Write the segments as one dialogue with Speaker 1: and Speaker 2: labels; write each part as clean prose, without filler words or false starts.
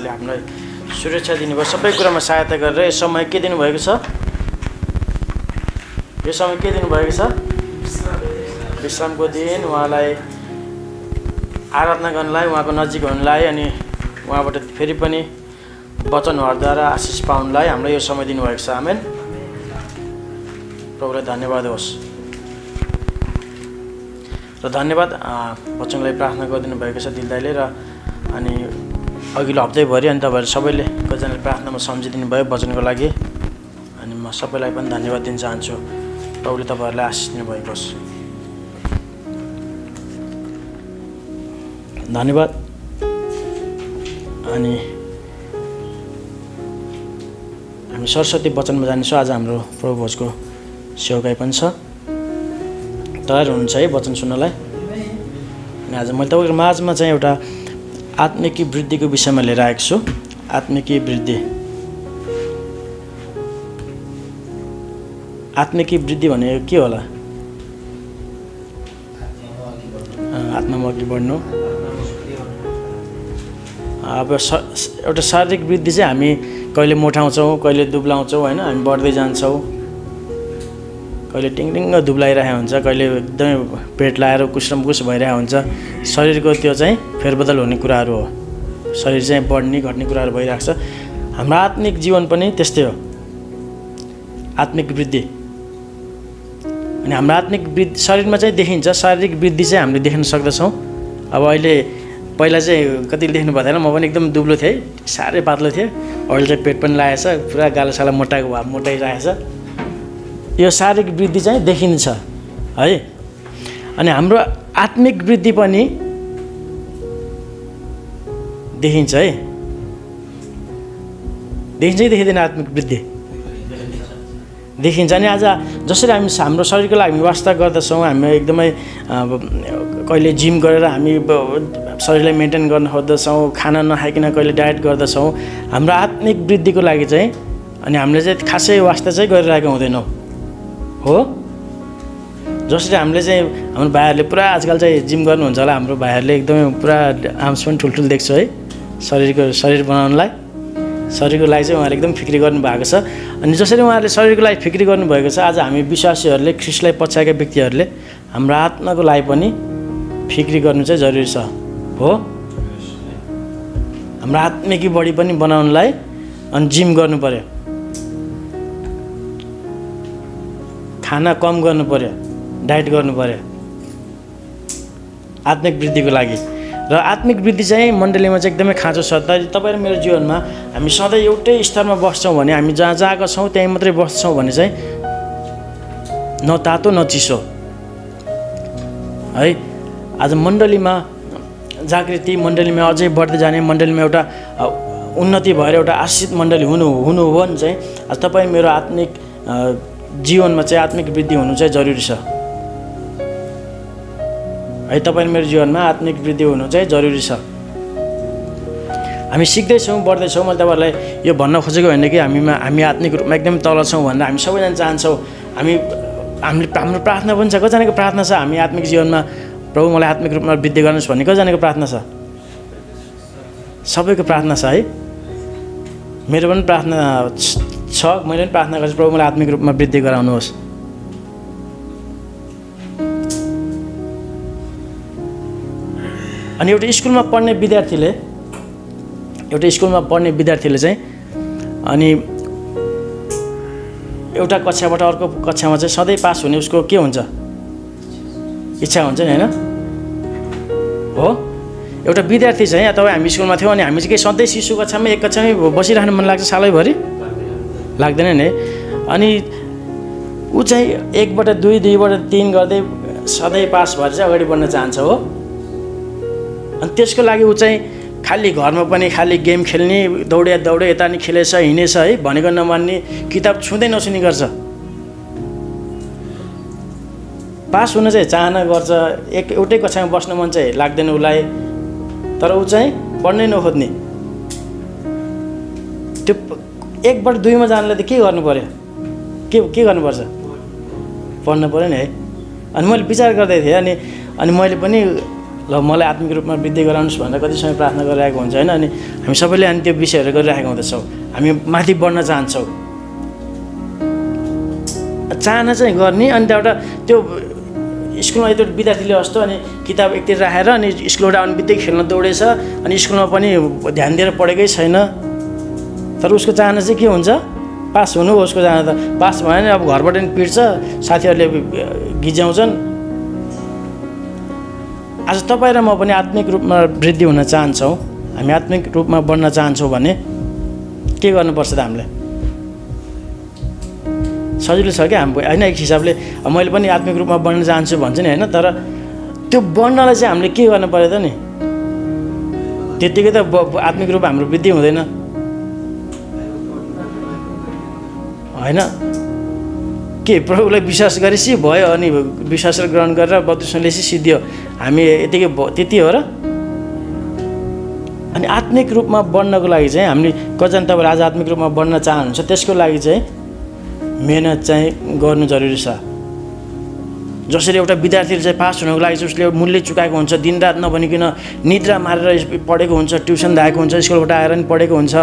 Speaker 1: उहाँले हामीलाई सुरक्षा दिनुभयो, सबै कुरामा सहायता गरेर यो समय के दिनुभएको छ? यो समय के दिनुभएको छ? विश्रामको दिन, उहाँलाई आराधना गर्नलाई, उहाँको नजिक हुनलाई अनि उहाँबाट फेरि पनि वचनहरूद्वारा आशिष पाउनलाई हामीलाई यो समय दिनुभएको छ। आमेन। प्रभुलाई धन्यवाद होस् र धन्यवाद वचनलाई प्रार्थना गरिदिनु भएको छ दिलदाईले। र अनि अघिल्लो हप्तैभरि अनि तपाईँहरू सबैले कतिजनाले प्रार्थनामा सम्झिदिनु भयो वचनको लागि, अनि म सबैलाई पनि धन्यवाद दिन चाहन्छु। प्रभुले तपाईँहरूलाई आशिष दिनुभएको होस्। धन्यवाद। अनि हामी सरस्वती वचनमा जानेछौँ। आज हाम्रो प्रभु भोजको सेवाकाई पनि छ। तयार हुनुहुन्छ है वचन सुन्नलाई? अनि आज मैले तपाईँको माझमा चाहिँ एउटा आत्मिकी वृद्धिको विषयमा लिएर आएको छु। आत्मिकी वृद्धि। आत्मिकी वृद्धि भनेको के होला? आत्मामा अघि बढ्नु। अब एउटा शारीरिक वृद्धि चाहिँ हामी कहिले मोटाउँछौँ, कहिले दुब्लाउँछौँ होइन, हामी बढ्दै जान्छौँ। कहिले टिङटिङ्ग दुब्लाइरहेको हुन्छ, कहिले एकदमै पेट लाएर कुस्रमकुस भइरहेको हुन्छ। शरीरको त्यो चाहिँ फेरबदल हुने कुराहरू हो। शरीर चाहिँ बढ्ने घट्ने कुराहरू भइरहेको छ। हाम्रो आत्मिक जीवन पनि त्यस्तै हो, आत्मिक वृद्धि। अनि हाम्रो आत्मिक वृद्धि शरीरमा चाहिँ देखिन्छ, शारीरिक वृद्धि चाहिँ हामीले देख्न सक्दछौँ। अब अहिले पहिला चाहिँ कतिले देख्नु भएको थिएन, म पनि एकदम दुब्लो थिएँ, साह्रै पातलो थिएँ। अहिले चाहिँ पेट पनि लागेछ, पुरा गालासाला मोटाएको भए मोटाइरहेछ। यो शारीरिक वृद्धि चाहिँ देखिन्छ है। अनि हाम्रो आत्मिक वृद्धि पनि देखिन्छ है। देखिन्छ कि देखिँदैन? आत्मिक वृद्धि देखिन्छ। अनि आज जसरी हामी हाम्रो शरीरको लागि हामी वास्ता गर्दछौँ, हामी एकदमै कहिले जिम गरेर हामी शरीरलाई मेन्टेन गर्न खोज्दछौँ, खाना नखाइकन कहिले डायट गर्दछौँ। हाम्रो आत्मिक वृद्धिको लागि चाहिँ अनि हामीले चाहिँ खासै वास्ता चाहिँ गरिरहेको हुँदैनौँ हो। जसरी हामीले चाहिँ हाम्रो भाइहरूले पुरा आजकल चाहिँ जिम गर्नुहुन्छ होला। हाम्रो भाइहरूले एकदमै पुरा आर्म्स पनि ठुल्ठुलो देख्छु है, शरीर बनाउनलाई, शरीरको लागि चाहिँ उहाँहरूले एकदम फिक्री गर्नुभएको छ। अनि जसरी उहाँहरूले शरीरको लागि फिक्री गर्नुभएको छ, आज हामी विश्वासीहरूले, ख्रिस्टलाई पछ्याएका व्यक्तिहरूले हाम्रो आत्माको लागि पनि फिक्री गर्नु चाहिँ जरुरी छ हो। हाम्रो आत्मिकी बडी पनि बनाउनलाई अनि जिम गर्नु पर्यो, खाना कम गर्नु पर्यो, डाइट गर्नु पर्यो आत्मिक वृद्धिको लागि। र आत्मिक वृद्धि चाहिँ मण्डलीमा चाहिँ एकदमै खाँचो छ। तपाईँ र मेरो जीवनमा हामी सधैँ एउटै स्तरमा बस्छौँ भने, हामी जहाँ जहाँको छौँ त्यहीँ मात्रै बस्छौँ भने चाहिँ न तातो न चिसो है। आज मण्डलीमा जागृति, मण्डलीमा अझै बढ्दै जाने, मण्डलीमा एउटा उन्नति भएर एउटा आशिषित मण्डली हुनु हो भने चाहिँ आज तपाईँ मेरो आत्मिक जीवनमा चाहिँ आत्मिक वृद्धि हुनु चाहिँ जरुरी छ है। तपाईँ मेरो जीवनमा आत्मिक वृद्धि हुनु चाहिँ जरुरी छ। हामी सिक्दैछौँ, बढ्दैछौँ। मैले तपाईँहरूलाई यो भन्न खोजेको होइन कि हामी आत्मिक रूपमा एकदम तल छौँ भनेर। हामी सबैजना चाहन्छौँ, हाम्रो प्रार्थना पनि छ। कतिजनाको प्रार्थना छ हामी आत्मिक जीवनमा प्रभु मलाई आत्मिक रूपमा वृद्धि गर्नुहोस् भन्ने कतिजनाको प्रार्थना छ? सबैको प्रार्थना छ है। मेरो पनि प्रार्थना छ, मैले पनि प्रार्थना गर्छु प्रभु मलाई आत्मिक रूपमा वृद्धि गराउनुहोस्। अनि एउटा स्कुलमा पढ्ने विद्यार्थीले चाहिँ अनि एउटा कक्षाबाट अर्को कक्षामा चाहिँ सधैँ पास हुने उसको के हुन्छ? इच्छा हुन्छ नि होइन हो। एउटा विद्यार्थी चाहिँ तपाईँ हामी स्कुलमा थियौँ अनि हामी चाहिँ के सधैँ शिशु कक्षामा एक कक्षामै बसिरहनु मन लाग्छ सालैभरि? लाग्दैन नि। अनि ऊ चाहिँ 1बाट 2, 2बाट 3 गर्दै सधैँ पास भएर चाहिँ अगाडि बढ्न चाहन्छ हो। अनि त्यसको लागि ऊ चाहिँ खालि घरमा पनि खालि गेम खेल्ने, दौडे यता नि खेलेछ हिँडेछ है भनेको नमान्ने, किताब छुँदै नछुने गर्छ। पास हुन चाहिँ चाहना गर्छ, एउटै कक्षामा बस्न मन चाहिँ लाग्दैन उसलाई, तर ऊ चाहिँ पढ्नै नखोज्ने। त्यो 1बाट 2मा जानलाई त के गर्नु पर्यो? के गर्नुपर्छ? पढ्नु पर्यो नि है। अनि मैले विचार गर्दै थिएँ अनि मैले पनि ल मलाई आत्मिक रूपमा वृद्धि गराउनुहोस् भनेर कति समय प्रार्थना गरिरहेको हुन्छ होइन। अनि हामी सबैले अनि त्यो विषयहरू गरिरहेका हुँदैछौँ, हामी माथि बढ्न चाहन्छौँ। चाहना चाहिँ गर्ने अनि त्यहाँबाट त्यो स्कुलमा त्यो विद्यार्थीले जस्तो अनि किताब एकतिर राखेर अनि स्कुलबाट आउने बित्तिकै खेल्न दौडेछ, अनि स्कुलमा पनि ध्यान दिएर पढेकै छैन। तर उसको चाहना चाहिँ के हुन्छ? पास हुनु हो उसको चाहना। त पास भयो भने अब घरबाट नि पिट्छ, साथीहरूले गिज्याउँछन्। आज तपाईँ र म पनि आत्मिक रूपमा वृद्धि हुन चाहन्छौँ, हामी आत्मिक रूपमा बढ्न चाहन्छौँ भने के गर्नुपर्छ त? हामीले सजिलो छ क्या हाम्रो होइन, एक हिसाबले मैले पनि आत्मिक रूपमा बढ्न चाहन्छु भन्छ नि होइन। तर त्यो बढ्नलाई चाहिँ हामीले के गर्नु पर्यो त नि? त्यत्तिकै त आत्मिक रूप हाम्रो वृद्धि हुँदैन होइन। के प्रभुलाई विश्वास गरेपछि भयो, अनि विश्वास ग्रहण गरेर बत्तिस्मा लिएपछि सिद्धियो, हामी यतिकै त्यति हो र? अनि आत्मिक रूपमा बढ्नको लागि चाहिँ हामीले कतिजना तपाईँहरू आज आत्मिक रूपमा बढ्न चाहनुहुन्छ, त्यसको लागि चाहिँ मेहनत चाहिँ गर्नु जरुरी छ। जसरी एउटा विद्यार्थीले चाहिँ पास हुनको लागि चाहिँ उसले मूल्य चुकाएको हुन्छ, दिनरात नभनिकन निद्रा मारेर पढेको हुन्छ, ट्युसन धाएको हुन्छ, स्कुलबाट आएर पनि पढेको हुन्छ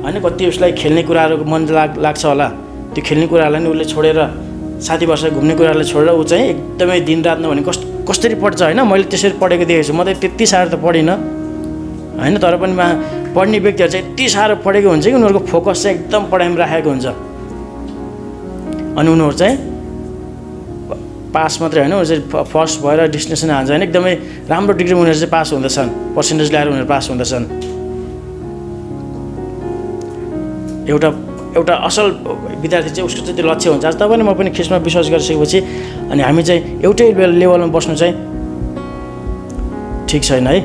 Speaker 1: होइन। कति उसलाई खेल्ने कुराहरू मन लाग्छ होला, त्यो खेल्ने कुराहरूलाई नि उसले छोडेर, साथीभाइसँग घुम्ने कुराहरूलाई छोडेर ऊ चाहिँ एकदमै दिनरात नभने कसरी पढ्छ होइन। मैले त्यसरी पढेको देखेको छु, म त त्यति साह्रो त पढिनँ होइन। तर पनि पढ्ने व्यक्तिहरू चाहिँ यति साह्रो पढेको हुन्छ कि उनीहरूको फोकस चाहिँ एकदम पढाइमा राखेको हुन्छ, अनि उनीहरू चाहिँ पास मात्रै होइन, उनीहरू चाहिँ फर्स्ट भएर डिस्टिनेसन हान्छ होइन। एकदमै राम्रो डिग्रीमा उनीहरू चाहिँ पास हुँदछन्, पर्सेन्टेज ल्याएर उनीहरू पास हुँदछन्। एउटा असल विद्यार्थी चाहिँ उसको चाहिँ त्यो लक्ष्य हुन्छ। आज तपाईँ म पनि ख्रिस्टमा विश्वास गरिसकेपछि अनि हामी चाहिँ एउटै लेभलमा बस्नु चाहिँ ठिक छैन है।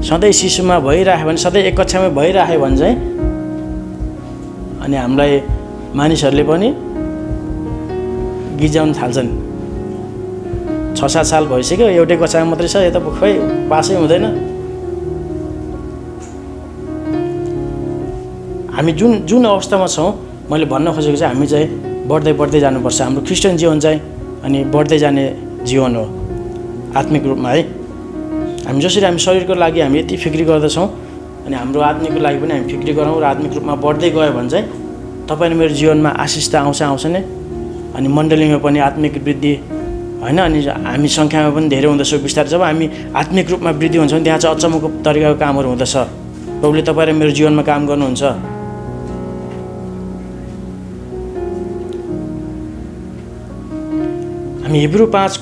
Speaker 1: सधैँ शिशुमा भइराख्यो भने, सधैँ एक कक्षामै भइराख्यो भने चाहिँ अनि हामीलाई मानिसहरूले पनि गिज्याउन थाल्छन्। 6-7 साल भइसक्यो, एउटै कक्षामा मात्रै छ, यता खोइ पासै हुँदैन। हामी जुन अवस्थामा छौँ, मैले भन्न खोजेको चाहिँ हामी चाहिँ बढ्दै जानुपर्छ। हाम्रो क्रिस्चियन जीवन चाहिँ अनि बढ्दै जाने जीवन हो आत्मिक रूपमा है। हामी जसरी हामी शरीरको लागि हामी यति फिक्री गर्दछौँ, अनि हाम्रो आत्मिकको लागि पनि हामी फिक्री गरौँ र आत्मिक रूपमा बढ्दै गयो भने चाहिँ तपाईँ मेरो जीवनमा आशिष त आउँछ नै, अनि मण्डलीमा पनि आत्मिक वृद्धि होइन। अनि हामी सङ्ख्यामा पनि धेरै हुँदछौँ बिस्तारै। जब हामी आत्मिक रूपमा वृद्धि हुन्छ भने त्यहाँ चाहिँ अचम्मको तरिकाको कामहरू हुँदछ। प्रभुले तपाईँ र मेरो जीवनमा काम गर्नुहुन्छ। हामी हिब्रू 5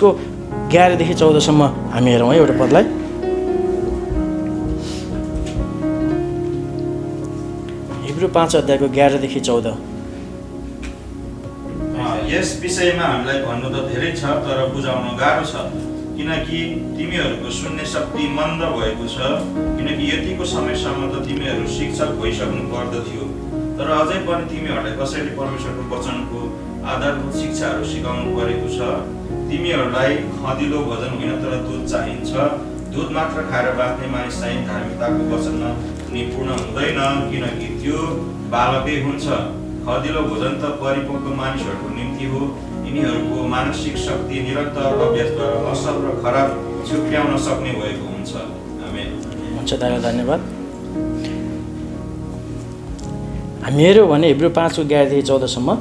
Speaker 1: 11 देखि 14 हामी हेरौँ है एउटा पदलाई। हिब्रू 5 अध्यायको 11 देखि 14।
Speaker 2: यस विषयमा हामीलाई भन्नु त धेरै छ, तर बुझाउन गाह्रो छ, किनकि तिमीहरूको सुन्ने शक्ति मन्द भएको छ। किनकि यतिको समयसम्म त तिमीहरू शिक्षक भइसक्नु पर्दथ्यो, तर अझै पनि तिमीहरूलाई कसैले परमेश्वरको वचनको आधारभूत शिक्षाहरू सिकाउनु परेको छ। तिमीहरूलाई खदिलो भोजन होइन तर दुध चाहिन्छ। दुध मात्र खाएर बाँच्ने मानिस चाहिँ धार्मिकताको वचनमा निपुण हुँदैन, किनकि त्यो बालकै हुन्छ। खदिलो भोजन त परिपक्व मानिसहरूको निम्ति हो। यिनीहरूको मानसिक शक्ति निरन्तर अभ्यासद्वारा असल र खराब छुट्याउन सक्ने भएको हुन्छ। आमेन।
Speaker 1: हुन्छ, धन्यवाद। हामी हेऱ्यौँ भने हिब्रू 5 11 देखि 14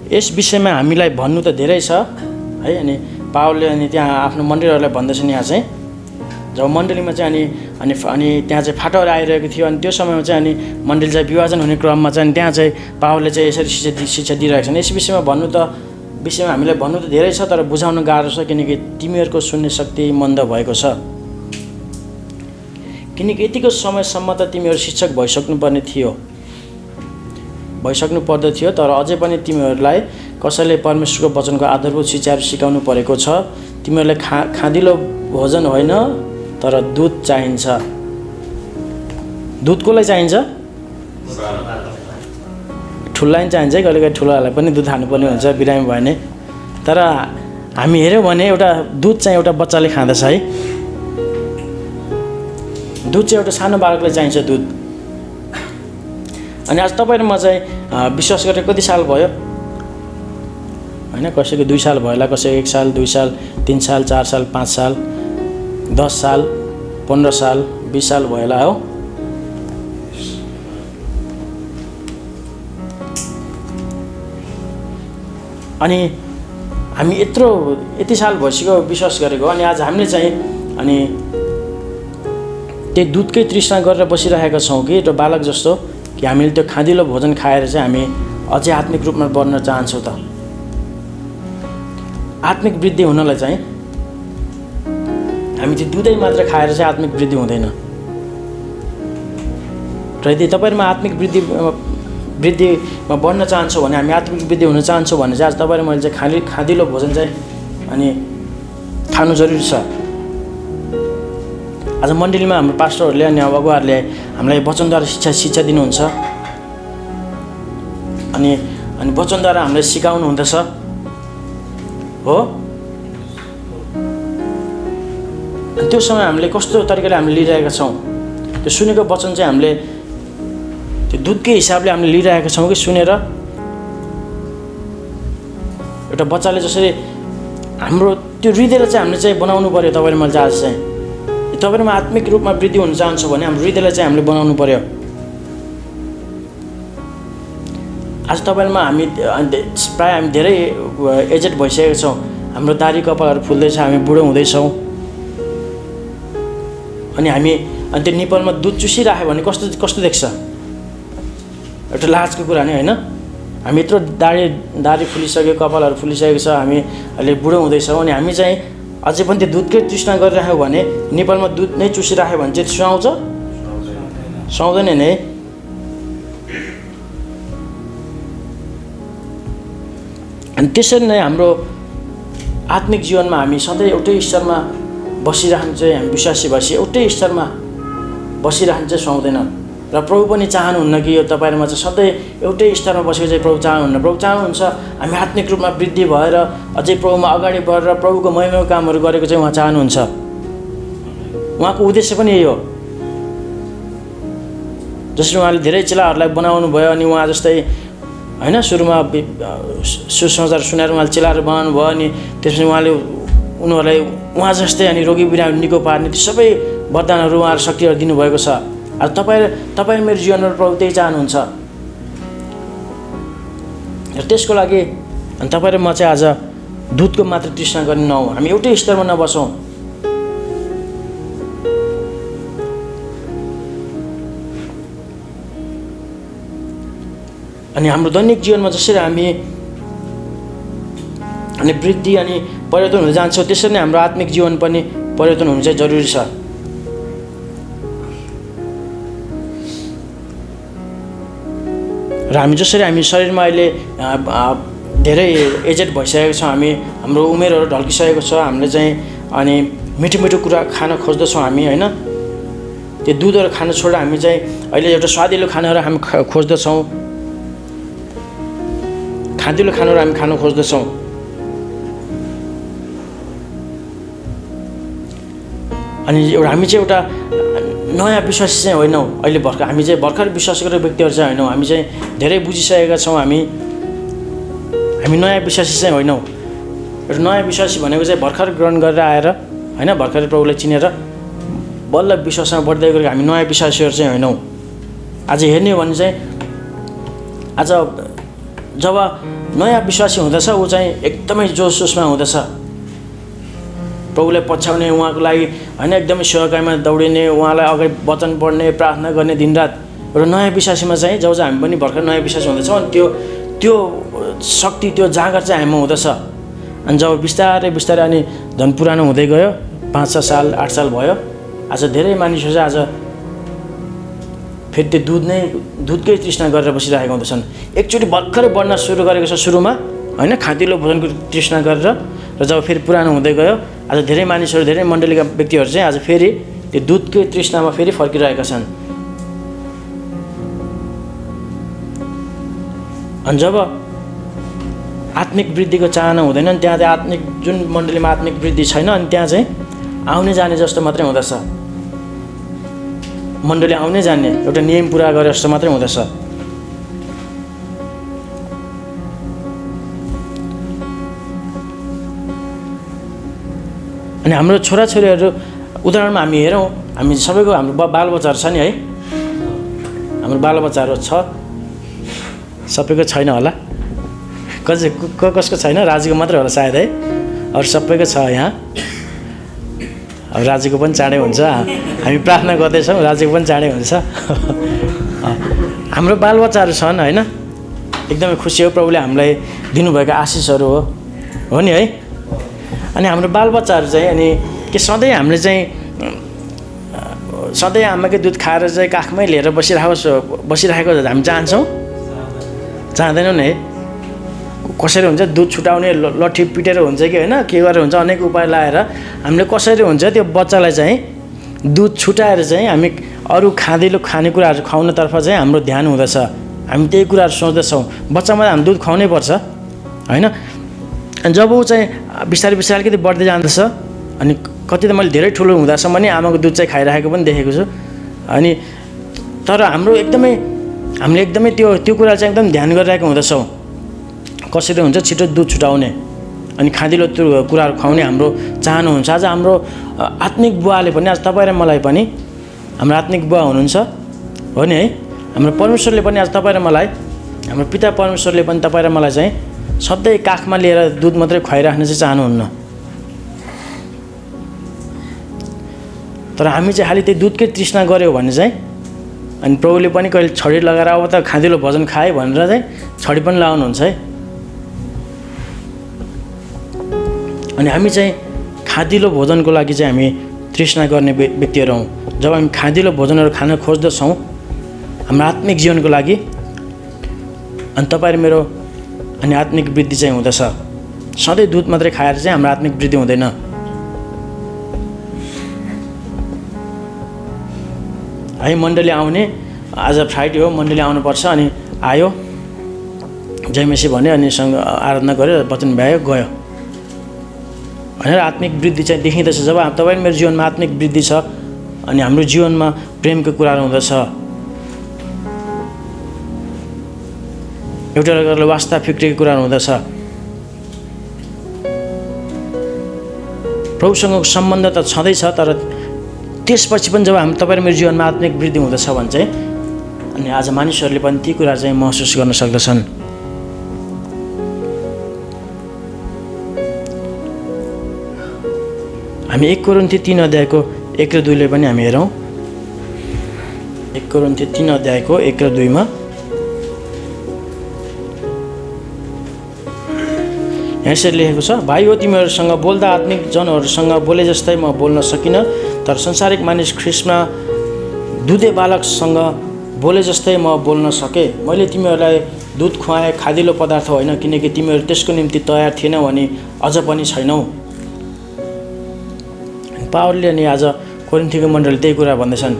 Speaker 1: यस विषयमा हामीलाई भन्नु त धेरै छ है। अनि पावलले अनि त्यहाँ आफ्नो मण्डलीहरूलाई भन्दछन्। यहाँ चाहिँ जब मण्डलीमा चाहिँ अनि त्यहाँ चाहिँ फाटोहरू आइरहेको थियो, अनि त्यो समयमा चाहिँ अनि मण्डली चाहिँ विभाजन हुने क्रममा चाहिँ त्यहाँ चाहिँ पावलले चाहिँ यसरी शिक्षा दिइरहेको छन्। यस विषयमा हामीलाई भन्नु त धेरै छ, तर बुझाउन गाह्रो छ, किनकि तिमीहरूको सुन्ने शक्ति मन्द भएको छ। किनकि यतिको समयसम्म त तिमीहरू शिक्षक भइसक्नु पर्दथ्यो, तर अझै पनि तिमीहरूलाई कसैले परमेश्वरको वचनको आधारभूत शिक्षाहरू सिकाउनु परेको छ। तिमीहरूलाई खादिलो भोजन होइन तर दुध चाहिन्छ। दुध कसलाई चाहिन्छ? ठुलोलाई पनि चाहिन्छ है, कहिलेकाहीँ ठुलोहरूलाई पनि दुध खानुपर्ने हुन्छ बिरामी भयो भने। तर हामी हेऱ्यौँ भने एउटा दुध चाहिँ एउटा बच्चाले खाँदछ है। दुध चाहिँ एउटा सानो बालकलाई चाहिन्छ दुध। अनि आज तपाईँ र म चाहिँ विश्वास गरेर कति साल भयो होइन? कसैको 2 साल भयो होला, कसैको 1 साल, 2 साल, 3 साल, 4 साल, 5 साल 10 साल 15 साल 20 साल भयो होला हो। अनि हामी यति साल भइसक्यो विश्वास गरेको, अनि आज हामीले चाहिँ अनि त्यही दुधकै तृष्णा गरेर बसिरहेका छौँ कि त्यो बालक जस्तो, कि हामीले त्यो खाँदिलो भोजन खाएर चाहिँ हामी अझै आत्मिक रूपमा बढ्न चाहन्छौँ त। आत्मिक वृद्धि हुनलाई चाहिँ हामी त्यो दुधै मात्र खाएर चाहिँ आत्मिक वृद्धि हुँदैन। र यदि तपाईँहरूमा आत्मिक वृद्धिमा बढ्न चाहन्छौँ भने, हामी आत्मिक वृद्धि हुन चाहन्छौँ भने चाहिँ आज तपाईँ र मैले चाहिँ खाँदिलो भोजन चाहिँ अनि खानु जरुरी छ। आज मण्डलीमा हाम्रो पास्टरहरूले अनि अगुवाहरूले हामीलाई वचनद्वारा शिक्षा दिनुहुन्छ, अनि वचनद्वारा हामीलाई सिकाउनु हुँदछ हो। अनि त्यो समय हामीले कस्तो तरिकाले हामीले लिइरहेका छौँ, त्यो सुनेको वचन चाहिँ हामीले त्यो दुधकै हिसाबले हामीले लिइरहेका छौँ कि सुनेर एउटा बच्चाले जसरी हाम्रो त्यो हृदयलाई चाहिँ हामीले चाहिँ बनाउनु पर्यो। तपाईँले मैले आज चाहिँ तपाईँहरूमा आत्मिक रूपमा वृद्धि हुन चाहन्छ भने हाम्रो हृदयलाई चाहिँ हामीले बनाउनु पर्यो। आज तपाईँहरूमा हामी प्रायः हामी धेरै एजेड भइसकेका छौँ, हाम्रो दारी कपालहरू फुल्दैछ, हामी बुढो हुँदैछौँ, अनि त्यो निपलमा दुध चुसिराख्यो भने कस्तो देख्छ? एउटा लाजको कुरा नि होइन। हामी यत्रो दारी फुलिसक्यो, कपालहरू फुलिसकेको छ, हामी अहिले बुढो हुँदैछौँ, अनि हामी चाहिँ अझै पनि त्यो दुधकै तृष्णा गरिराख्यो भने, निपलमा दुध नै चुसिराख्यो भने चाहिँ सुहाउँछ? सुहाउँदैन नि। अनि त्यसरी नै हाम्रो आत्मिक जीवनमा हामी सधैँ एउटै स्तरमा बसिरहनु चाहिँ, हामी विश्वासी भएपछि एउटै स्तरमा बसिरहनु चाहिँ सुहाउँदैन। र प्रभु पनि चाहनुहुन्न कि यो तपाईँहरूमा चाहिँ सधैँ एउटै स्तरमा बसेको चाहिँ प्रभु चाहनुहुन्न। प्रभु चाहनुहुन्छ हामी आत्मिक रूपमा वृद्धि भएर अझै प्रभुमा अगाडि बढेर प्रभुको महिमाको कामहरू गरेको चाहिँ उहाँ चाहनुहुन्छ। उहाँको उद्देश्य पनि यही हो। जसरी उहाँले धेरै चेलाहरूलाई बनाउनु भयो, अनि उहाँ जस्तै होइन सुरुमा सुसमाचार सुनाएर उहाँले चेलाहरू बनाउनु भयो, अनि त्यसपछि उहाँले उनीहरूलाई उहाँ जस्तै अनि रोगी बिरामी निको पार्ने त्यो सबै वरदानहरू उहाँहरू शक्तिहरू दिनुभएको छ। अब तपाईँ मेरो जीवनमा प्रभु त्यही चाहनुहुन्छ। र त्यसको लागि अनि तपाईँ र म चाहिँ आज दुधको मात्र तृष्णा गर्ने नहौँ, हामी एउटै स्तरमा नबसौँ। अनि हाम्रो दैनिक जीवनमा जसरी हामी अनि वृद्धि अनि परिवर्तन हुन जान्छौँ, त्यसरी नै हाम्रो आत्मिक जीवन पनि परिवर्तन हुनु चाहिँ जरुरी छ। र हामी जसरी हामी शरीरमा अहिले धेरै एजेड भइसकेको छौँ, हाम्रो उमेरहरू ढल्किसकेको छ, हामीले चाहिँ अनि मिठो कुरा खान खोज्दछौँ हामी होइन। त्यो दुधहरू खान छोडेर हामी चाहिँ अहिले एउटा स्वादिलो खानाहरू हामी खोज्दछौँ, खाँदिलो खानाहरू हामी खान खोज्दछौँ। अनि हामी चाहिँ एउटा नयाँ विश्वासी चाहिँ होइनौँ। अहिले हामी चाहिँ भर्खर विश्वास गरेर व्यक्तिहरू चाहिँ होइनौँ। हामी चाहिँ धेरै बुझिसकेका छौँ। हामी नयाँ विश्वासी चाहिँ होइनौँ। एउटा नयाँ विश्वासी भनेको चाहिँ भर्खर ग्रहण गरेर आएर होइन, भर्खर प्रभुलाई चिनेर बल्ल विश्वासमा बढ्दै गरेको हामी नयाँ विश्वासीहरू चाहिँ होइनौँ। आज हेर्ने हो भने चाहिँ आज जब नयाँ विश्वासी हुँदछ ऊ चाहिँ एकदमै जोसमा हुँदछ, प्रभुलाई पछ्याउने, उहाँको लागि होइन एकदमै सेवाकाईमा दौडिने, उहाँलाई अगाडि वचन पढ्ने, प्रार्थना गर्ने दिनरात। एउटा नयाँ विश्वासीमा चाहिँ जब हामी पनि भर्खर नयाँ विश्वासी हुँदैछौँ, अनि त्यो शक्ति, त्यो जाँगर चाहिँ हामीमा हुँदछ। अनि जब बिस्तारै अनि झन् पुरानो हुँदै गयो, 5-6 साल 8 साल भयो, आज धेरै मानिसहरू चाहिँ आज फेरि त्यो दुधकै तृष्णा गरेर बसिरहेका हुँदछन्। एकचोटि भर्खरै बढ्न सुरु गरेको छ सुरुमा होइन, खाँदिलो भोजनको तृष्णा गरेर, र जब फेरि पुरानो हुँदै गयो, आज धेरै मानिसहरू, धेरै मण्डलीका व्यक्तिहरू चाहिँ आज फेरि त्यो दुधकै तृष्णामा फेरि फर्किरहेका छन्। अनि जब आत्मिक वृद्धिको चाहना हुँदैन, अनि त्यहाँ चाहिँ आत्मिक जुन मण्डलीमा आत्मिक वृद्धि छैन, अनि त्यहाँ चाहिँ आउने जाने जस्तो मात्रै हुँदछ। मण्डली आउने जाने एउटा नियम पुरा गरे जस्तो मात्रै हुँदछ। अनि हाम्रो छोराछोरीहरू उदाहरणमा हामी हेरौँ, हामी सबैको हाम्रो बालबच्चाहरू छ नि है, हाम्रो बालबच्चाहरू छ, सबैको छैन होला, कसको छैन, राजुको मात्रै होला सायद है, अरू सबैको छ यहाँ। अब राजुको पनि चाँडै हुन्छ, हामी प्रार्थना गर्दैछौँ राजुको पनि चाँडै हुन्छ। हाम्रो बालबच्चाहरू छन् होइन, एकदमै खुसी हो, प्रभुले हामीलाई दिनुभएको आशिषहरू हो नि है। अनि हाम्रो बालबच्चाहरू चाहिँ अनि के सधैँ हामीले चाहिँ सधैँ आमाकै दुध खाएर चाहिँ काखमै लिएर बसिरहेको हामी चाहन्छौँ? चाहँदैनौँ नि है। कसरी हुन्छ दुध छुटाउने, लट्ठी पिटेर हुन्छ कि होइन, के गरेर हुन्छ, अनेक उपाय लाएर हामीले कसरी हुन्छ त्यो बच्चालाई चाहिँ दुध छुटाएर चाहिँ हामी अरू खाँदिलो खानेकुराहरू खुवाउनतर्फ चाहिँ हाम्रो ध्यान हुँदछ। हामी त्यही कुराहरू सोच्दछौँ, बच्चामा हामी दुध खुवाउनै पर्छ होइन। अनि जब ऊ चाहिँ बिस्तारै बिस्तारै अलिकति बढ्दै जाँदछ, अनि कति त मैले धेरै ठुलो हुँदासम्म नि आमाको दुध चाहिँ खाइरहेको पनि देखेको छु। अनि तर हामीले एकदमै त्यो कुरा चाहिँ एकदम ध्यान गरिरहेको हुँदछौँ, कसरी हुन्छ छिटो दुध छुटाउने अनि खाँदिलो कुराहरू खुवाउने हाम्रो चाहना हुन्छ। आज हाम्रो आत्मिक बुवाले पनि, आज तपाईँ र मलाई पनि, हाम्रो आत्मिक बुवा हुनुहुन्छ हो नि है, हाम्रो परमेश्वरले पनि आज तपाईँ र मलाई, हाम्रो पिता परमेश्वरले पनि तपाईँ र मलाई चाहिँ सधैँ काखमा लिएर दुध मात्रै खुवाइराख्न चाहिँ चाहनुहुन्न। तर हामी चाहिँ खालि त्यही दुधकै तृष्णा गऱ्यौँ भने चाहिँ, अनि प्रभुले पनि कहिले छडी लगाएर अब त खाँदिलो भोजन खाएँ भनेर चाहिँ छडी पनि लगाउनुहुन्छ है। अनि हामी चाहिँ खाँदिलो भोजनको लागि चाहिँ हामी तृष्णा गर्ने व्यक्तिहरू हौँ। जब हामी खाँदिलो भोजनहरू खान खोज्दछौँ हाम्रो आत्मिक जीवनको लागि, अनि तपाईँ र मेरो अनि आत्मिक वृद्धि चाहिँ हुँदछ। सधैँ दुध मात्रै खाएर चाहिँ हाम्रो आत्मिक वृद्धि हुँदैन। है मण्डली आउने, आज फ्राइडे हो, मण्डली आउनुपर्छ, अनि आयो, जयमेसी भन्यो, अनि सँग आराधना गऱ्यो, वचन भ्यायो, गयो भनेर आत्मिक वृद्धि चाहिँ देखिँदछ। जब तपाईँ मेरो जीवनमा आत्मिक वृद्धि छ अनि हाम्रो जीवनमा प्रेमको कुराहरू हुँदछ, एउटा वास्ता फिक्रीको कुराहरू हुँदछ, प्रभुसँगको सम्बन्ध त छँदैछ, तर त्यसपछि पनि जब तपाईँ र मेरो जीवनमा आत्मिक वृद्धि हुँदछ भने चाहिँ अनि आज मानिसहरूले पनि ती कुरा चाहिँ महसुस गर्न सक्दछन्। हामी 1 कोरिन्थी 3 अध्यायको 1 र 2 पनि हामी हेरौँ। 1 कोरिन्थी 3 अध्यायको 1 र 2 यसरी लेखेको छ, भाइ हो तिमीहरूसँग बोल्दा आत्मिक जनहरूसँग बोले जस्तै म बोल्न सकिनँ, तर संसारिक मानिस ख्रिस्टमा दुधे बालकसँग बोले जस्तै म बोल्न सकेँ। मैले तिमीहरूलाई दुध खुवाएँ, खादिलो पदार्थ होइन, किनकि तिमीहरू त्यसको निम्ति तयार थिएनौ अनि अझ पनि छैनौ। पावलले अनि आज कोरिन्थीको मण्डली त्यही कुरा भन्दैछन्।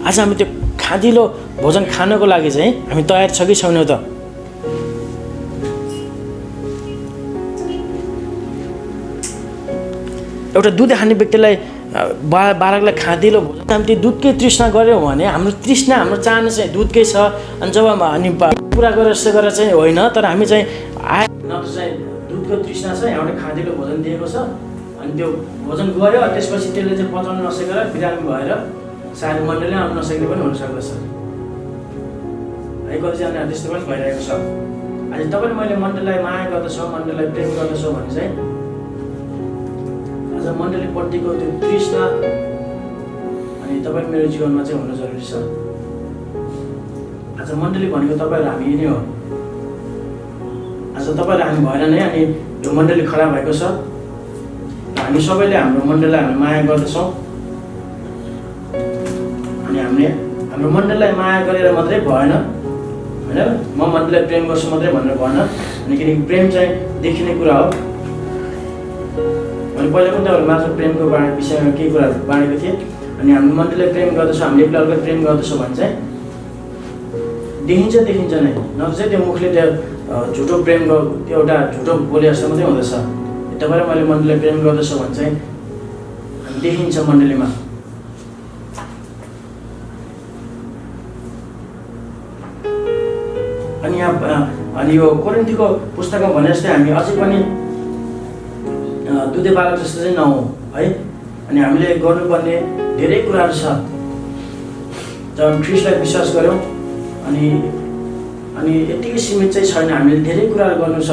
Speaker 1: आज हामी त्यो खादिलो भोजन खानको लागि चाहिँ हामी तयार छ कि छैनौँ त? एउटा दुध खाने व्यक्तिलाई बालकलाई खादिलो भोजन हामी त्यो दुधकै तृष्णा गऱ्यौँ भने हाम्रो तृष्णा, हाम्रो चाहना चाहिँ दुधकै छ। अनि जब अनि पुरा गरेर यस्तो गरेर चाहिँ होइन, तर हामी चाहिँ न त चाहिँ दुधको तृष्णा छ, एउटा खादिलो भोजन दिएको छ, अनि त्यो भोजन गऱ्यो, त्यसपछि त्यसले चाहिँ पचाउन नसकेर बिरामी भएर सायद मण्डली आउन नसक्ने पनि हुनसक्दछ है। कतिजना त्यस्तो पनि भइरहेको छ। आज तपाईँले मैले मण्डलीलाई माया गर्दछु, मण्डलीलाई प्रेम गर्दछु भने चाहिँ आज मण्डलीपट्टिको त्यो तृष्णा अनि तपाईँ मेरो जीवनमा चाहिँ हुन जरुरी छ। आज मण्डली भनेको तपाईँ र हामी नै हो। आज तपाईँ र हामी भएर नै अनि यो मण्डली खडा भएको छ। हामी सबैले हाम्रो मण्डलीलाई हामी माया गर्दछौँ, अनि हामीले हाम्रो मण्डलीलाई माया गरेर मात्रै भएन होइन, म मण्डलीलाई प्रेम गर्छु मात्रै भनेर भएन। अनि किनकि प्रेम चाहिँ देखिने कुरा हो। मैले पहिला पनि तपाईँहरू माझ प्रेमको विषयमा केही कुरा बाँडेको थिएँ। अनि हाम्रो मण्डलीलाई प्रेम गर्दछौँ, हामीले एकलाई अर्को प्रेम गर्दछौँ भने चाहिँ देखिन्छ नै, न चाहिँ त्यो मुखले त्यो झुटो प्रेमको त्यो एउटा झुटो बोले जस्तो मात्रै हुँदछ। तपाईँ र मैले मण्डलीलाई प्रेम गर्दछु भने चाहिँ देखिन्छ मण्डलीमा। अनि यहाँ अनि यो कोरिन्थीको पुस्तकमा भने जस्तै हामी अझै पनि दुधे बालक जस्तो चाहिँ नहौँ है। अनि हामीले गर्नुपर्ने धेरै कुराहरू छ। जब हामी ख्रिस्टलाई विश्वास गऱ्यौँ अनि यतिकै सीमित चाहिँ छैन, हामीले धेरै कुराहरू गर्नु छ।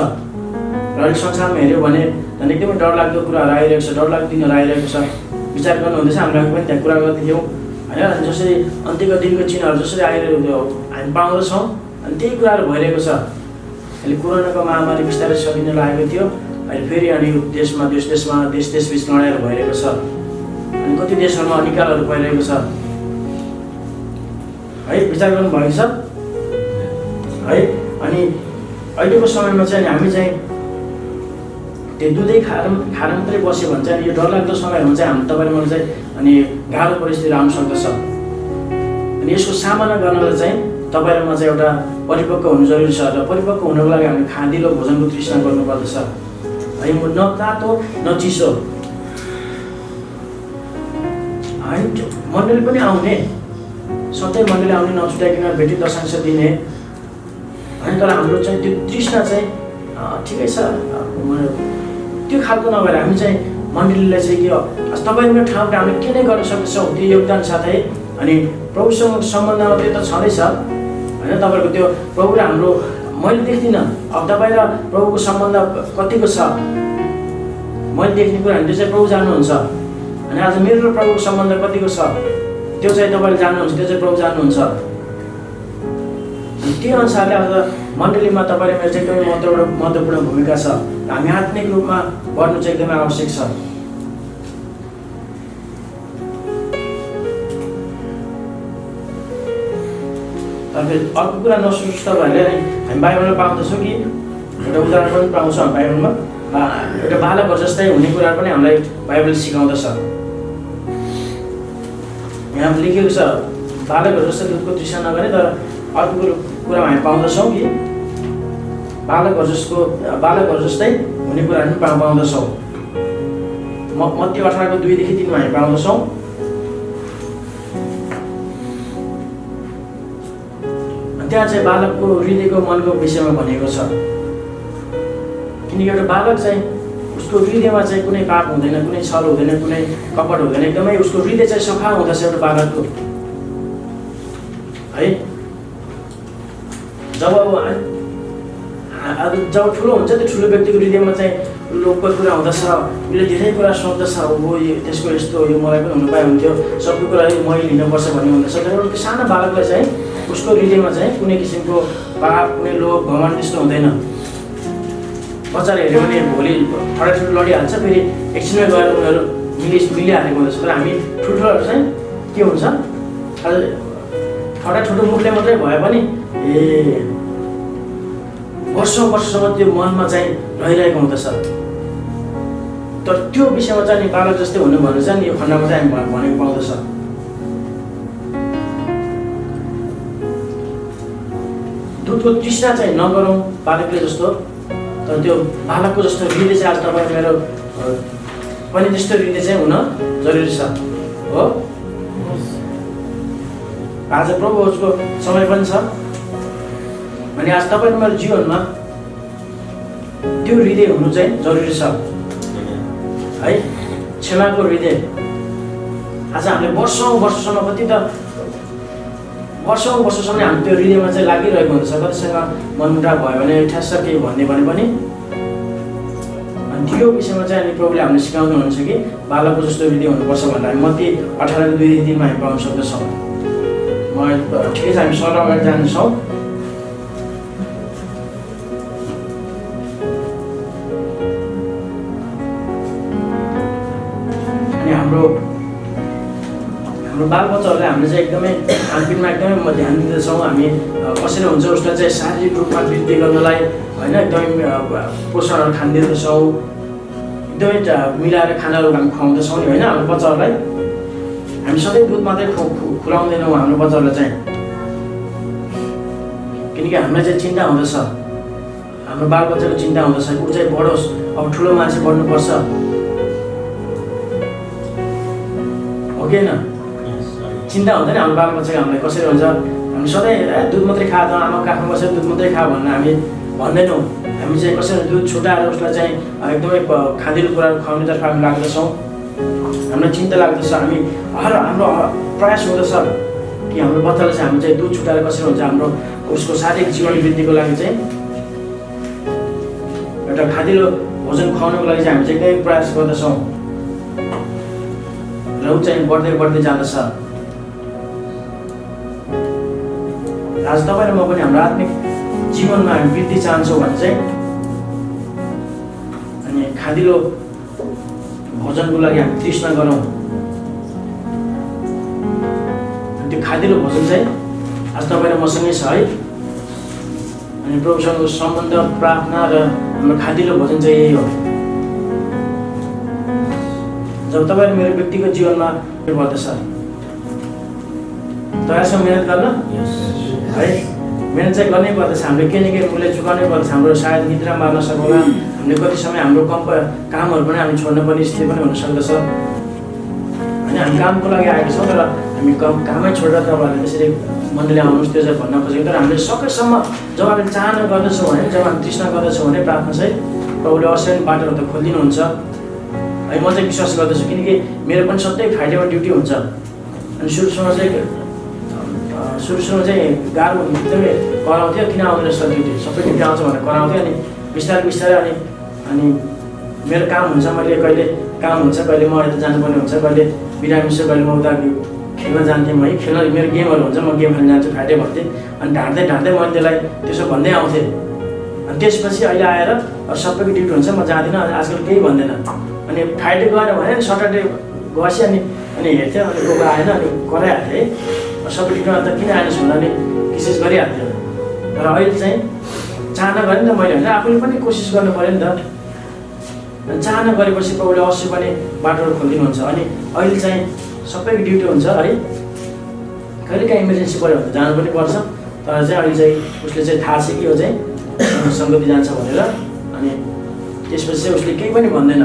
Speaker 1: र अलिक संसारमा हेऱ्यो भने झन् एकदमै डरलाग्दो कुराहरू आइरहेको छ, डरलाग्दो दिनहरू आइरहेको छ। विचार गर्नु हुँदैछ, हामीले पनि त्यहाँ कुरा गर्दैथ्यौँ होइन। अनि जसरी अन्त्यको दिनको चिन्हहरू जसरी आइरहेको हामी पाउँदछौँ, अनि त्यही कुराहरू भइरहेको छ। अहिले कोरोनाको महामारी बिस्तारै सकिन लागेको थियो, अहिले फेरि अनि देशमा देश बिच लडाइँहरू भइरहेको छ। अनि कति देशहरूमा निकालहरू भइरहेको छ है। विचार गर्नुभएको छ है। अनि अहिलेको समयमा चाहिँ हामी चाहिँ त्यो दुधै खाएर मात्रै बस्यो भने चाहिँ यो डरलाग्दो समयहरूमा चाहिँ हामी तपाईँले मलाई चाहिँ अनि गाह्रो परिस्थिति आउन सक्दछ। अनि यसको सामना गर्नलाई चाहिँ तपाईँ र म चाहिँ एउटा परिपक्व हुनु जरुरी छ। र परिपक्व हुनको लागि हामीले खाँदिलो भोजनको तृष्णा गर्नुपर्दछ है। न तातो न चिसो है। मण्डली पनि आउने, सधैँ मण्डली आउने, नछुटाइकन भेटी दशांश दिने होइन। तर हाम्रो चाहिँ त्यो तृष्णा चाहिँ ठिकै छ, त्यो खालको नभएर हामी चाहिँ मण्डलीलाई चाहिँ के तपाईँको ठाउँमा हामीले के नै गर्न सक्छौँ त्यो योगदान साथै। अनि प्रभुसँग सम्बन्धमा त्यो त छँदैछ होइन। तपाईँको त्यो प्रभु र हाम्रो मैले देख्दिनँ, अब तपाईँ र प्रभुको सम्बन्ध कतिको छ मैले देख्ने कुरा त्यो चाहिँ प्रभु जान्नुहुन्छ। अनि आज मेरो र प्रभुको सम्बन्ध कतिको छ त्यो चाहिँ तपाईँले जान्नुहुन्छ, त्यो चाहिँ प्रभु जान्नुहुन्छ। त्यो अनुसारले आज मण्डलीमा तपाईँले मेरो चाहिँ एकदमै महत्त्वपूर्ण भूमिका छ। हामी आत्मिक रूपमा बढ्नु चाहिँ एकदमै आवश्यक छ। अर्को कुरा नसुस्त भएर हामी बाइबलमा पाउँदछौँ कि एउटा उदाहरण पनि पाउँछौँ हामी बाइबलमा। एउटा बालकहरू जस्तै हुने कुरा पनि हामीलाई बाइबलले सिकाउँदछ। यहाँ लेखेको छ बालकहरू जस्तै दुधको तृष्णा नगर्ने, तर अर्को कुरामा हामी पाउँदछौँ कि बालकहरू जस्तै हुने कुराहरू पनि पाउँदछौँ। मत्ती 18:2-3 हामी पाउँदछौँ। त्यहाँ चाहिँ बालकको हृदयको मनको विषयमा भनेको छ। किनकि एउटा बालक चाहिँ उसको हृदयमा चाहिँ कुनै पाप हुँदैन, कुनै छल हुँदैन, कुनै कपट हुँदैन, एकदमै उसको हृदय चाहिँ सफा हुँदछ एउटा बालकको है। जब ठुलो हुन्छ त्यो ठुलो व्यक्तिको हृदयमा चाहिँ लोकको कुरा हुँदछ, उसले धेरै कुरा सोच्दछ, हो त्यसको यस्तो यो मलाई पनि हुनु पाए हुन्थ्यो, सबै कुरा मैले लिनुपर्छ भन्ने हुँदछ। तर एउटा सानो बालकलाई चाहिँ उसको हृदयमा चाहिँ कुनै किसिमको पाप, कुनै लोभ, घमण्ड त्यस्तो हुँदैन। बच्चाले हेऱ्यो भने भोलि ठुलो लडिहाल्छ, फेरि एकछिनमै गएर उनीहरू मिलिहालेको हुँदछ। तर हामी ठुल्ठुलोहरू चाहिँ के हुन्छ, ठुलो मुखले मात्रै भए पनि वर्षौँसम्म त्यो मनमा चाहिँ रहिरहेको हुँदछ। तर त्यो विषयमा चाहिँ नि बालक जस्तै हुनु भन्नु चाहिँ नि यो खण्डमा चाहिँ हामी भनेको पाउँदछ। दुधको तृष्णा चाहिँ नगरौँ बालकले जस्तो, तर त्यो बालकको जस्तो हृदय चाहिँ आज तपाईँ मेरो पनि त्यस्तो हृदय चाहिँ हुन जरुरी छ हो। आज प्रभुको समय पनि छ। अनि आज तपाईँको मेरो जीवनमा त्यो हृदय हुनु चाहिँ जरुरी छ है। क्षमाको हृदय। आज हामीले वर्षौँसम्म कति त वर्षौँसम्म हामी त्यो हृदयमा चाहिँ लागिरहेको हुन्छ। कतिसँग मनमुटाव भयो भने ठ्यास केही भन्ने भने पनि अनि त्यो विषयमा चाहिँ अनि प्रभुले हामीले सिकाउनुहुन्छ कि बालकको जस्तो हृदय हुनुपर्छ भनेर हामी मत्ती 18:2-3 हामी पाउन सक्दछौँ। ठिकै छ, हामी सरल अगाडि जान्छौँ। अनि हाम्रो बालबच्चाहरूलाई हामीले चाहिँ एकदमै खानपिनमा एकदमै ध्यान दिँदैछौँ। हामी कसरी हुन्छ उसलाई चाहिँ शारीरिक रूपमा वृद्धि गर्नलाई होइन एकदमै पोषणहरू खानिदिँदैछौँ, एकदमै मिलाएर खानाहरू हामी खुवाउँदैछौँ नि होइन हाम्रो बच्चाहरूलाई। हामी सधैँ दुध मात्रै खुवाउँदैनौँ हाम्रो बच्चाहरूलाई चाहिँ, किनकि हामीलाई चाहिँ चिन्ता हुँदछ, हाम्रो बालबच्चाको चिन्ता हुँदछ ऊ चाहिँ बढोस्, अब ठुलो मान्छे बढ्नुपर्छ हो कि होइन। चिन्ता हुँदैन हाम्रो बालबच्चाको हामीलाई कसरी हुन्छ। हामी सधैँ दुध मात्रै खा, त आमा काखमा बसेर दुध मात्रै खा भनेर हामी भन्दैनौँ। हामी चाहिँ कसैलाई दुध छुटाएर उसलाई चाहिँ एकदमै खाँदिलो कुराहरू खुवाउनेतर्फ हामी लाग्दछौँ। हामीलाई चिन्ता लाग्दछ। हामी हाम्रो प्रयास हुँदछ कि हाम्रो बच्चालाई चाहिँ हामी चाहिँ दुध छुटाएर कसरी हुन्छ हाम्रो उसको शारीरिक जीवन वृद्धिको लागि चाहिँ एउटा खाँदिलो भोजन खुवाउनको लागि चाहिँ हामी चाहिँ एकदमै प्रयास गर्दछौँ र ऊ चाहिँ बढ्दै जाँदछ। आज तपाईँ र म पनि हाम्रो आत्मिक जीवनमा हामी वृद्धि चाहन्छौँ भने चाहिँ अनि खाँदिलो भोजनको लागि हामी तृष्णा गरौँ। त्यो खाँदिलो भोजन चाहिँ आज तपाईँ र मसँगै छ है। अनि प्रभुसँगको सम्बन्ध प्रार्थना र हाम्रो खाँदिलो भोजन चाहिँ यही हो। जब तपाईँ र मेरो व्यक्तिगत जीवनमा पर्दछ तयार छ मिहिनेत गर्न है। मिहिनेत चाहिँ गर्नै पर्दछ। हामीले केही न केही मूल्य चुकाउनै पर्दछ। हाम्रो सायद निद्रा मार्न सक्ला। हामीले कति समय हाम्रो कामहरू पनि हामी छोड्न पर्ने स्थिति पनि हुनसक्दछ होइन। हामी कामको लागि आएका छौँ तर हामी कामै छोडेर तपाईँहरूले त्यसरी मण्डली आउनुहोस् त्यो चाहिँ भन्न खोजेको। तर हामीले सकेसम्म जब हामीले चाहना गर्दछौँ भने जब हामी तृष्णा गर्दछौँ भने प्रार्थना चाहिँ प्रभुले अवश्य बाटोहरू त खोलिदिनुहुन्छ है। म चाहिँ विश्वास गर्दछु किनकि मेरो पनि सधैँ फ्राइडेमा ड्युटी हुन्छ। अनि सुरु सुरुमा चाहिँ गाह्रो एकदमै कराउँथ्यो किन आउँदैन रहेछ ड्युटी सबै ड्युटी आउँछ भनेर कराउँथ्यो। अनि बिस्तारै अनि मेरो काम हुन्छ। मैले कहिले काम हुन्छ कहिले म यता जानुपर्ने हुन्छ कहिले बिरामी छु कहिले म उता खेल्न जान्थेँ है। खेल्न मेरो गेमहरू हुन्छ म गेम खेल्न जान्छु फ्राइडे भन्थेँ। अनि ढाँट्दै मैले त्यसलाई त्यसो भन्दै आउँथेँ। अनि त्यसपछि अहिले आएर सबैको ड्युटी हुन्छ म जाँदिनँ। अनि आजकल केही भन्दैन। अनि फ्राइडे गएन भने सटरडे गएपछि अनि हेर्थ्यो अनि को आएन अनि कराइहाल्थेँ है। सबै ड्युटीमा त किन आएनस् भन्दा नि कोसिस गरिहाल्थ्यो। तर अहिले चाहिँ चाहना गरेँ नि त मैले होइन आफूले पनि कोसिस गर्नु पऱ्यो नि त। चाहना गरेपछि प्रभुले अवश्य पनि बाटोहरू खोलिदिनुहुन्छ। अनि अहिले चाहिँ सबैको ड्युटी हुन्छ है। कहिलेकाहीँ इमर्जेन्सी पऱ्यो भने जानु पनि पर्छ। तर चाहिँ अहिले चाहिँ उसले चाहिँ थाहा छ कि यो चाहिँ सङ्गति जान्छ भनेर। अनि त्यसपछि चाहिँ उसले केही पनि भन्दैन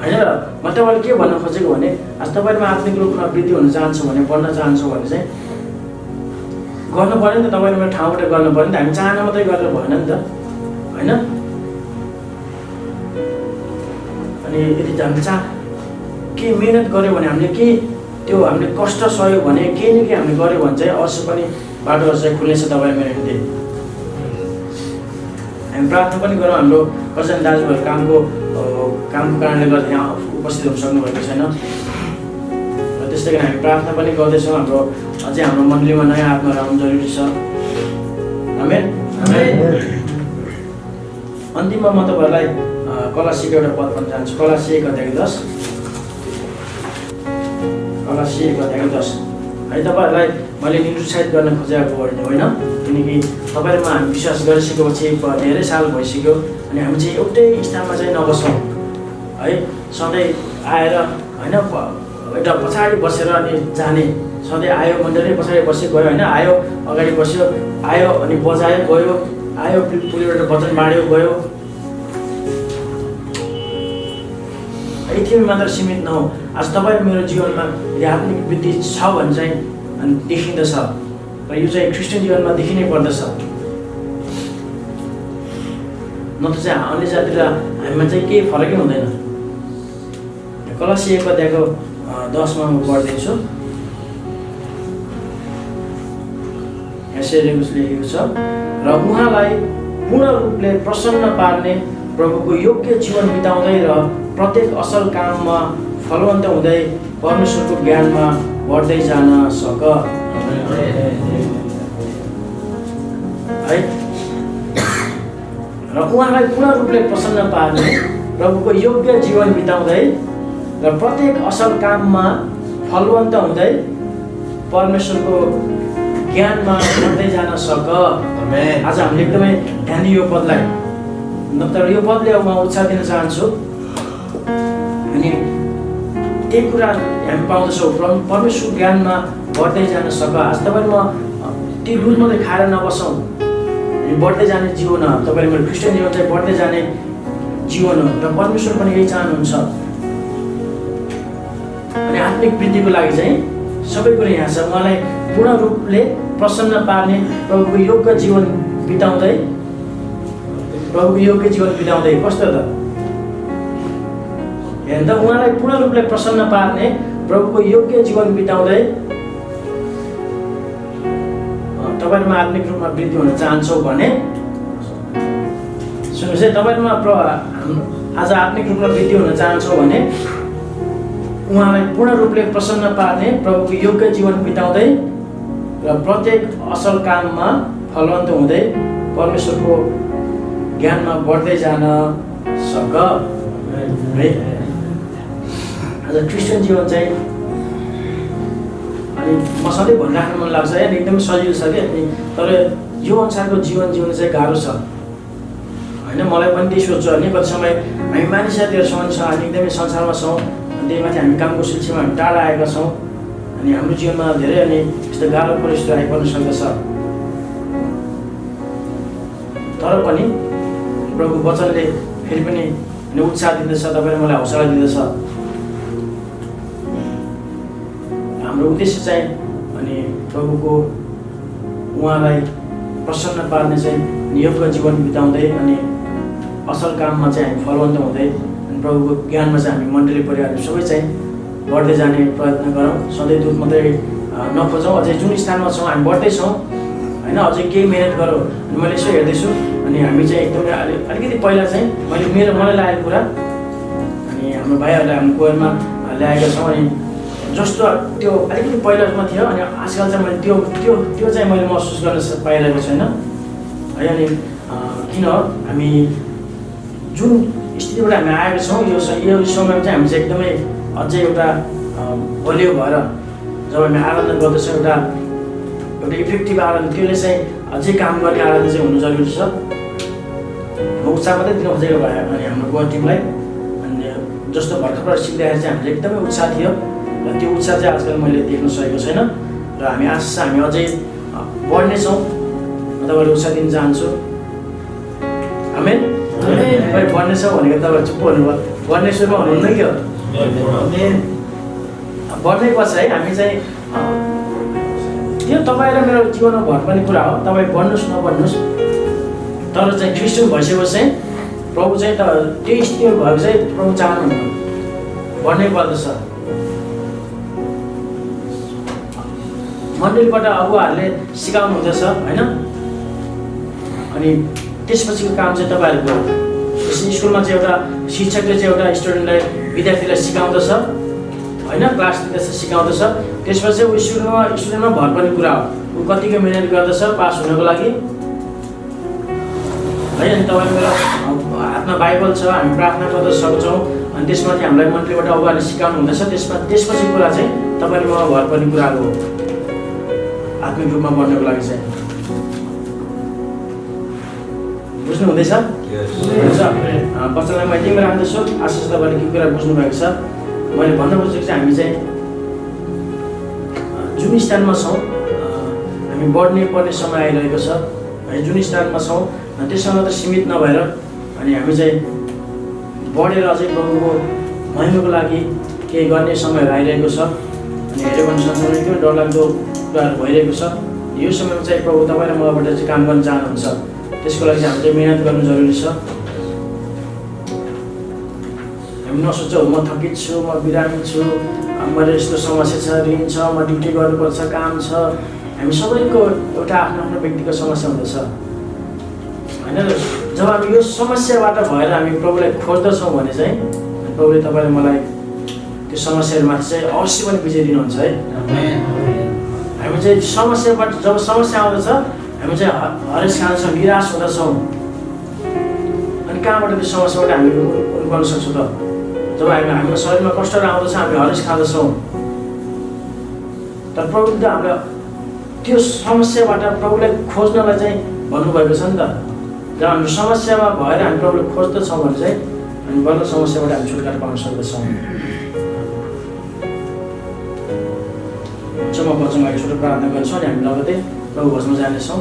Speaker 1: होइन। र म तपाईँले के भन्न खोजेको भने आज तपाईँमा आत्मिक रूपमा वृद्धि हुन चाहन्छ भने पढ्न चाहन्छौँ भने चाहिँ गर्नु पऱ्यो नि त। तपाईँले मेरो ठाउँबाट गर्नु पऱ्यो नि त। हामी चाहना मात्रै गरेर भएन नि त होइन। अनि यदि हामीले के मिहिनेत गऱ्यो भने हामीले के त्यो हामीले कष्ट सह्यो भने केही न केही हामीले गऱ्यो भने चाहिँ अवश्य पनि बाटोहरू चाहिँ खुल्नेछ तपाईँ मेरो निम्ति। हामी प्रार्थना पनि गरौँ। हाम्रो कतिजना दाजुभाइहरू कामको कारणले गर्दा यहाँ उपस्थित हुन सक्नुभएको छैन र त्यस्तै गरी हामी प्रार्थना पनि गर्दैछौँ। हाम्रो अझै हाम्रो मण्डलीमा नयाँ आत्माहरू आउनु जरुरी छ। आमेन। अन्तिममा म तपाईँहरूलाई कलासीको एउटा पद भन्न चाहन्छु। कलासी 1:10 है। तपाईँहरूलाई मैले निरुत्साहित गर्न खोजेको होइन किनकि तपाईँहरूमा हामी विश्वास गरिसकेपछि धेरै साल भइसक्यो। अनि हामी चाहिँ एउटै स्थानमा चाहिँ नबसौँ है। सधैँ आएर होइन एउटा पछाडि बसेर अनि जाने। सधैँ आयो मण्डली पछाडि बस्यो गयो होइन। आयो अगाडि बस्यो आयो अनि बजायो गयो आयो पुलिबाट वचन बाँड्यो गयो। यतिमै मात्र सीमित नहो। आज तपाईँ मेरो जीवनमा यदि आत्मिक वृद्धि छ भने चाहिँ अनि देखिँदछ र यो चाहिँ क्रिस्चियन जीवनमा देखिनै पर्दछ। नत्र चाहिँ अन्य जाति र हामीमा चाहिँ केही फरकै हुँदैन। कलासी 1:10 म पढ्दैछु। यसरी लेखेको छ र उहाँलाई पूर्ण रूपले प्रसन्न पार्ने प्रभुको योग्य जीवन बिताउँदै र प्रत्येक असल काममा फलवन्त हुँदै परमेश्वरको ज्ञानमा बढ्दै जान सक है। र उहाँलाई पूर्ण रूपले प्रसन्न पार्ने प्रभुको योग्य जीवन बिताउँदै र प्रत्येक असल काममा फलवन्त हुँदै परमेश्वरको ज्ञानमा बढ्दै जान सक। आज हामीले एकदमै ध्यान दियो यो पदलाई। तर यो पदले म उत्साह दिन चाहन्छु। अनि त्यही कुरा हामी पाउँदछौँ परमेश्वर ज्ञानमा बढ्दै जान सक। आज तपाईँ म त्यो दुध मात्रै खाएर नबसौँ। बढ्दै जाने जीवन हो तपाईँले मेरो क्रिस्चियन जीवन चाहिँ बढ्दै जाने जीवन हो र परमेश्वर पनि यही चाहनुहुन्छ। अनि आत्मिक वृद्धिको लागि चाहिँ सबै कुरा यहाँ छ। उहाँलाई पूर्ण रूपले प्रसन्न पार्ने, प्रभुको योग्य जीवन बिताउँदै कस्तो त हेर्नु त, उहाँलाई पूर्ण रूपले प्रसन्न पार्ने, प्रभुको योग्य जीवन बिताउँदै तपाईँहरूमा आत्मिक रूपमा वृद्धि हुन चाहन्छौँ भने सुन्नुहोस् है, तपाईँहरूमा आज आत्मिक रूपमा वृद्धि हुन चाहन्छौँ भने उहाँलाई पूर्ण रूपले प्रसन्न पार्ने, प्रभुको योग्य जीवन बिताउँदै र प्रत्येक असल काममा फलवन्त हुँदै परमेश्वरको ज्ञानमा बढ्दै जान सक है। आज क्रिस्चियन जीवन चाहिँ अनि म सधैँ भनिराख्नु मन लाग्छ है, एकदमै सजिलो छ क्या, तर यो अनुसारको जीवन जिउनु चाहिँ गाह्रो छ होइन। मलाई पनि त्यही सोध्छु होइन, कति समय हामी मानिस साथीहरूसँग छौँ, हामी एकदमै संसारमा छौँ, अनि त्यही माथि हामी कामको सिलसिलामा हामी टाढा आएका छौँ, अनि हाम्रो जीवनमा धेरै अनि यस्तो गाह्रो परिस्थिति आइपर्न सक्दछ। तर पनि प्रभु वचनले फेरि पनि उत्साह दिँदछ, तपाईँले मलाई हौसला दिँदछ। हाम्रो उद्देश्य चाहिँ अनि प्रभुको उहाँलाई प्रसन्न पार्ने चाहिँ योग्य जीवन बिताउँदै अनि असल काममा चाहिँ हामी फलवन्त हुँदै अनि प्रभुको ज्ञानमा चाहिँ हामी मण्डली परिवारहरू सबै चाहिँ बढ्दै जाने प्रयत्न गरौँ। सधैँ दुध मात्रै नखोजौँ, अझै जुन स्थानमा छौँ हामी बढ्दैछौँ होइन, अझै केही मिहिनेत गरौँ। अनि मैले यसो हेर्दैछु अनि हामी चाहिँ एकदमै अलिकति पहिला चाहिँ मलाई लागेको कुरा अनि हाम्रो भाइहरूलाई हामी कोरमा ल्याएका छौँ, अनि जस्तो त्यो अलिकति पहिलामा थियो अनि आजकल चाहिँ मैले त्यो चाहिँ मैले महसुस गर्न पाइरहेको छैन है। अनि किन हामी जुन स्थितिबाट हामी आएका छौँ यो समयमा चाहिँ हामी चाहिँ एकदमै अझै एउटा बलियो भएर जब हामी आराधना गर्दछौँ एउटा इफेक्टिभ आराधना, त्यसले चाहिँ अझै काम गर्ने आराधना चाहिँ हुनु जरुरी छ। म उत्साह मात्रै दिन खोजेको भए अनि हाम्रो गोवा टिमलाई अनि जस्तो भर्खरबाट सिक्दाखेरि चाहिँ हामीले एकदमै उत्साह थियो र त्यो उत्साह चाहिँ आजकल मैले देख्न सकेको छैन र हामी आशा हामी अझै बढ्नेछौँ। म तपाईँलाई उत्साह दिन चाहन्छु। आमेन। बढ्नेछौँ भनेको तपाईँ चुप्प हुनुभयो, बढ्ने सुरुमा हुनुहुन्न कि हो, बढ्नै पर्छ है। हामी चाहिँ त्यो तपाईँ र मेरो जीवनमा भर्नुपर्ने कुरा हो। तपाईँ बढ्नुहोस् नबढ्नुहोस्, तर चाहिँ क्रिस्चियन भइसकेपछि चाहिँ प्रभु चाहिँ त्यही स्थितिमा भएको चाहिँ प्रभु चाहनुहुन्न, बढ्नै पर्दछ। मण्डलीबाट अगुवाहरूले सिकाउनु हुँदैछ होइन, अनि त्यसपछिको काम चाहिँ तपाईँहरूको स्कुलमा चाहिँ एउटा शिक्षकले चाहिँ एउटा स्टुडेन्टलाई विद्यार्थीलाई सिकाउँदछ होइन, क्लास दिँदैछ सिकाउँदछ, त्यसपछि चाहिँ स्टुडेन्टमा भर पर्ने कुरा हो। ऊ कतिको मिहिनेत गर्दछ पास हुनको लागि है। अनि तपाईँको मेरो हातमा बाइबल छ, हामी प्रार्थना गर्न सक्छौँ, अनि त्यसमाथि हामीलाई मन्डलीबाट अगुवाले सिकाउनु हुँदैछ। त्यसपछि कुरा चाहिँ तपाईँले ममा भर पर्ने कुराहरू हो आत्मिक रूपमा बढ्नको लागि चाहिँ। बुझ्नु हुँदैछ? वचनलाई म यतिमै राख्दछु, आशिष तपाईँले के कुरा बुझ्नु भएको छ। मैले भन्न खोजेको चाहिँ हामी चाहिँ जुन स्थानमा छौँ हामी बढ्नै पर्ने समय आइरहेको छ है। जुन स्थानमा छौँ त्यसमा मात्र सीमित नभएर अनि हामी चाहिँ बढेर अझै प्रभुको महिमाको लागि केही गर्ने समयहरू आइरहेको छ। अनि हेऱ्यो भने संसारमा एकदमै डरलाग्दो कुराहरू भइरहेको छ। यो समयमा चाहिँ प्रभु तपाईँ र मबाट चाहिँ काम गर्न चाहनुहुन्छ, त्यसको लागि चाहिँ हामीले मिहिनेत गर्नु जरुरी छ। हामी नसोचौँ म थकित छु, म बिरामी छु, मेरो यस्तो समस्या छ, ऋण छ, म ड्युटी गर्नुपर्छ, काम छ। हामी सबैको एउटा आफ्नो आफ्नो व्यक्तिगत समस्या हुँदछ होइन। जब हामी यो समस्याबाट भएर हामी प्रभुलाई खोज्दछौँ भने चाहिँ प्रभुले तपाईँले मलाई त्यो समस्याहरूमाथि चाहिँ अवश्य पनि विजय दिनुहुन्छ है। हामी चाहिँ समस्याबाट जब समस्या आउँदछ हामी चाहिँ हरेस खान्छौँ, निराश हुँदछौँ, अनि कहाँबाट त्यो समस्याबाट हामी गर्न सक्छौँ त? जब हाम्रो शरीरमा कष्टहरू आउँदछ हामी हरेस खाँदछौँ, तर प्रभुले त हामीलाई त्यो समस्याबाट प्रभुलाई खोज्नलाई चाहिँ भन्नुभएको छ नि त। जब हाम्रो समस्यामा भएर हामी प्रभुलाई खोज्दछौँ भने चाहिँ हामी बल्ल समस्याबाट हामी छुटकारा पाउन सक्दछौँ। म वचनमा छोटो प्रार्थना गर्छौँ अनि हामी लगतै प्रभु भोजमा जानेछौँ।